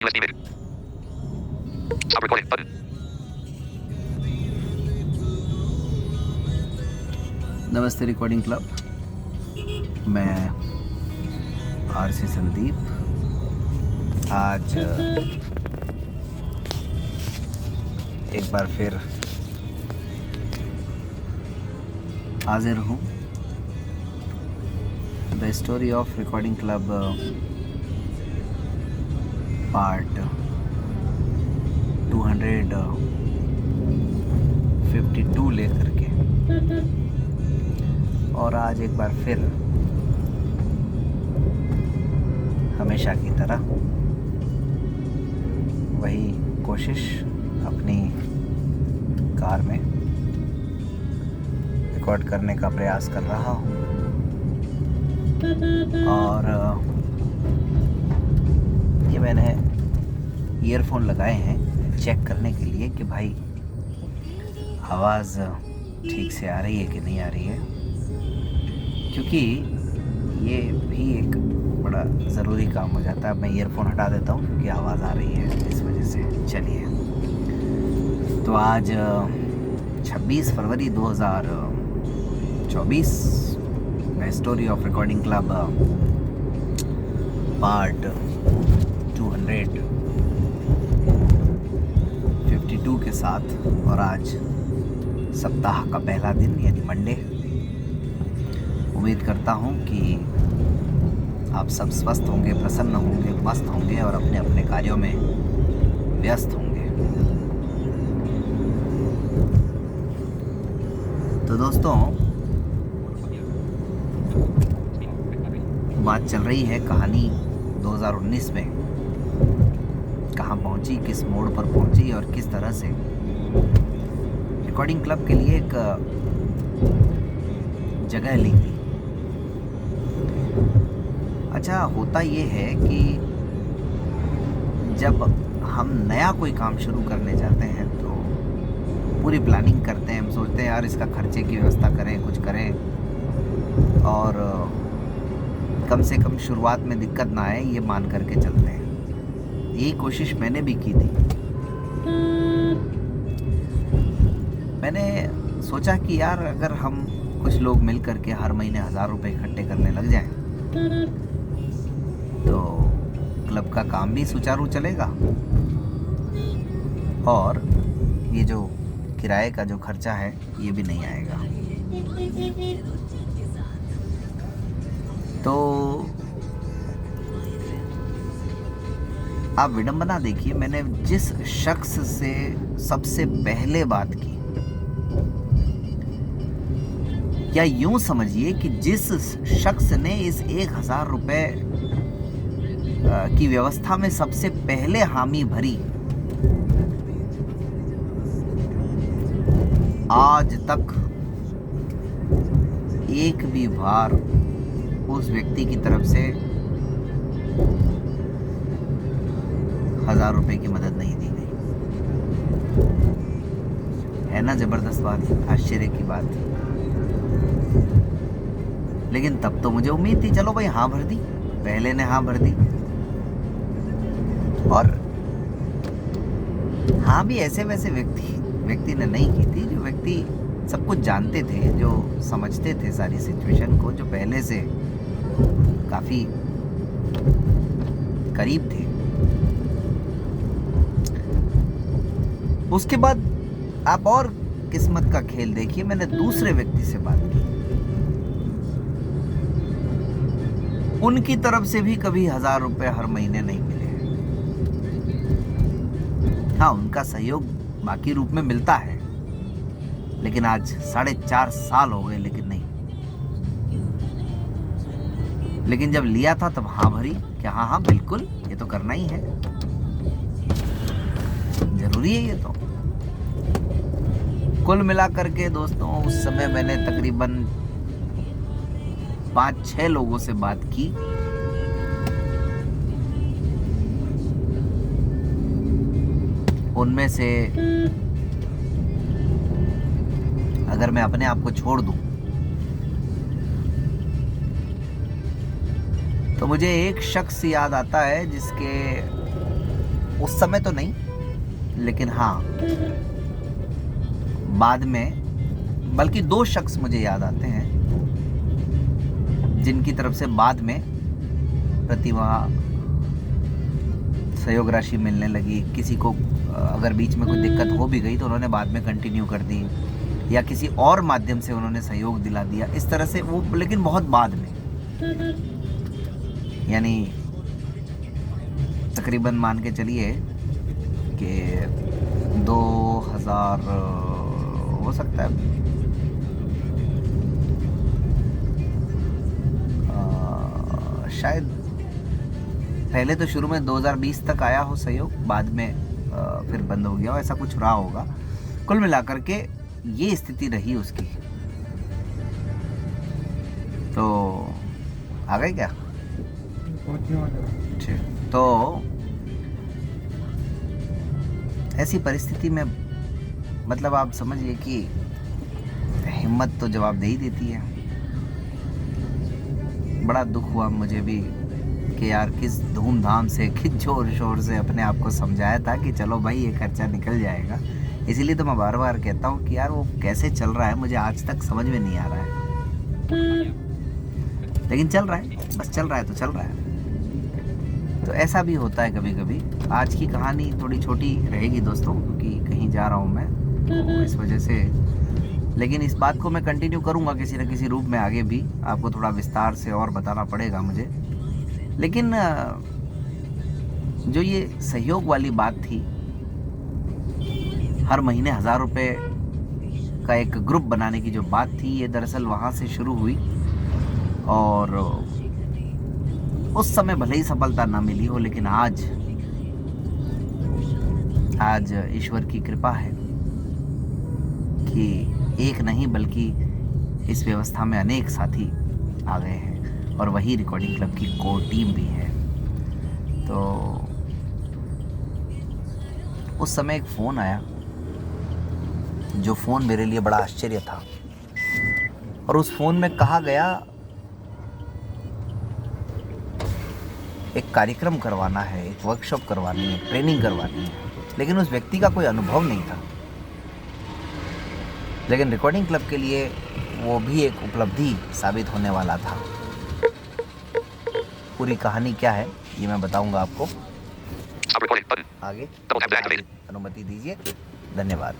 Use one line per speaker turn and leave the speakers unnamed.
List email. Stop recording button.
नमस्ते recording club. मैं RC Sandeep आज एक बार फिर हाजिर हूँ। The story of recording club part 252 लेकर के, और आज एक बार फिर हमेशा की तरह वही कोशिश अपनी कार में रिकॉर्ड करने का प्रयास कर रहा हूँ। और ये मैंने ईयरफोन लगाए हैं चेक करने के लिए कि भाई आवाज़ ठीक से आ रही है कि नहीं आ रही है, क्योंकि ये भी एक बड़ा ज़रूरी काम हो जाता है। मैं ईयरफोन हटा देता हूँ क्योंकि आवाज़ आ रही है इस वजह से। चलिए, तो आज 26 फरवरी 2024 में story of recording club part 252 के साथ, और आज सप्ताह का पहला दिन यानी मंडे। उम्मीद करता हूँ कि आप सब स्वस्थ होंगे, प्रसन्न होंगे, मस्त होंगे और अपने अपने कार्यों में व्यस्त होंगे। तो दोस्तों, बात चल रही है कहानी 2019 में कहाँ पहुँची, किस मोड़ पर पहुँची और किस तरह से रिकॉर्डिंग क्लब के लिए एक जगह ली गई। अच्छा, होता ये है कि जब हम नया कोई काम शुरू करने जाते हैं तो पूरी प्लानिंग करते हैं। हम सोचते हैं यार इसका खर्चे की व्यवस्था करें, कुछ करें, और कम से कम शुरुआत में दिक्कत ना आए ये मान करके चलते हैं। यही कोशिश मैंने भी की थी। मैंने सोचा कि यार अगर हम कुछ लोग मिल करके हर महीने 1000 रुपये इकट्ठे करने लग जाएं तो क्लब का काम भी सुचारू चलेगा और ये जो किराए का जो खर्चा है ये भी नहीं आएगा। तो आप विडंबना देखिए, मैंने जिस शख्स से सबसे पहले बात की, या यूं समझिए कि जिस शख्स ने इस 1000 रुपये की व्यवस्था में सबसे पहले हामी भरी, आज तक एक भी बार उस व्यक्ति की तरफ से 1000 रुपये की मदद नहीं दी गई। है ना जबरदस्त बात, आश्चर्य की बात। लेकिन तब तो मुझे उम्मीद थी, चलो भाई हाँ भर दी, पहले ने हाँ भर दी। और हाँ भी ऐसे वैसे व्यक्ति ने नहीं की थी, जो व्यक्ति सब कुछ जानते थे, जो समझते थे सारी सिचुएशन को, जो पहले से काफी करीब थे। उसके बाद आप और किस्मत का खेल देखिए, मैंने दूसरे व्यक्ति से बात की, उनकी तरफ से भी कभी 1000 रुपये हर महीने नहीं मिले। हाँ, उनका सहयोग बाकी रूप में मिलता है, लेकिन आज 4.5 साल हो गए, लेकिन नहीं। लेकिन जब लिया था तब हाँ भरी कि हाँ हाँ बिल्कुल ये तो करना ही है, जरूरी है ये तो। कुल मिलाकर के दोस्तों, उस समय मैंने तकरीबन 5-6 लोगों से बात की। उनमें से अगर मैं अपने आप को छोड़ दूं तो मुझे एक शख्स याद आता है जिसके उस समय तो नहीं, लेकिन हाँ बाद में, बल्कि 2 शख्स मुझे याद आते हैं जिनकी तरफ से बाद में प्रतिमाह सहयोग राशि मिलने लगी। किसी को अगर बीच में कोई दिक्कत हो भी गई तो उन्होंने बाद में कंटिन्यू कर दी, या किसी और माध्यम से उन्होंने सहयोग दिला दिया, इस तरह से वो, लेकिन बहुत बाद में, यानी तकरीबन मान के चलिए कि 2000 हो सकता है, शायद पहले तो शुरू में 2020 तक आया हो सहयोग, बाद में फिर बंद हो गया हो, ऐसा कुछ रहा होगा। कुल मिलाकर के ये स्थिति रही उसकी। तो आ गए क्या? ठीक। तो ऐसी परिस्थिति में मतलब आप समझिए कि हिम्मत तो जवाब दे ही देती है। बड़ा दुख हुआ मुझे भी कि यार किस धूमधाम से, किस जोर शोर से अपने आप को समझाया था कि चलो भाई ये खर्चा निकल जाएगा। इसीलिए तो मैं बार बार कहता हूँ कि यार वो कैसे चल रहा है मुझे आज तक समझ में नहीं आ रहा है, लेकिन चल रहा है, बस चल रहा है तो चल रहा है। तो ऐसा भी होता है कभी कभी। आज की कहानी थोड़ी छोटी रहेगी दोस्तों, क्योंकि कहीं जा रहा हूँ मैं, तो इस वजह से, लेकिन इस बात को मैं कंटिन्यू करूँगा किसी न किसी रूप में आगे भी। आपको थोड़ा विस्तार से और बताना पड़ेगा मुझे। लेकिन जो ये सहयोग वाली बात थी, हर महीने 1000 रुपये का एक ग्रुप बनाने की जो बात थी, ये दरअसल वहाँ से शुरू हुई। और उस समय भले ही सफलता ना मिली हो, लेकिन आज ईश्वर की कृपा है कि एक नहीं बल्कि इस व्यवस्था में अनेक साथी आ गए हैं, और वही रिकॉर्डिंग क्लब की कोर टीम भी है। तो उस समय एक फ़ोन आया, जो फ़ोन मेरे लिए बड़ा आश्चर्य था। और उस फ़ोन में कहा गया एक कार्यक्रम करवाना है, एक वर्कशॉप करवानी है, ट्रेनिंग करवानी है, लेकिन उस व्यक्ति का कोई अनुभव नहीं था। लेकिन रिकॉर्डिंग क्लब के लिए वो भी एक उपलब्धि साबित होने वाला था। पूरी कहानी क्या है ये मैं बताऊंगा आपको
Stop recording button.
आगे।
Double tap to activate it.
अनुमति दीजिए, धन्यवाद।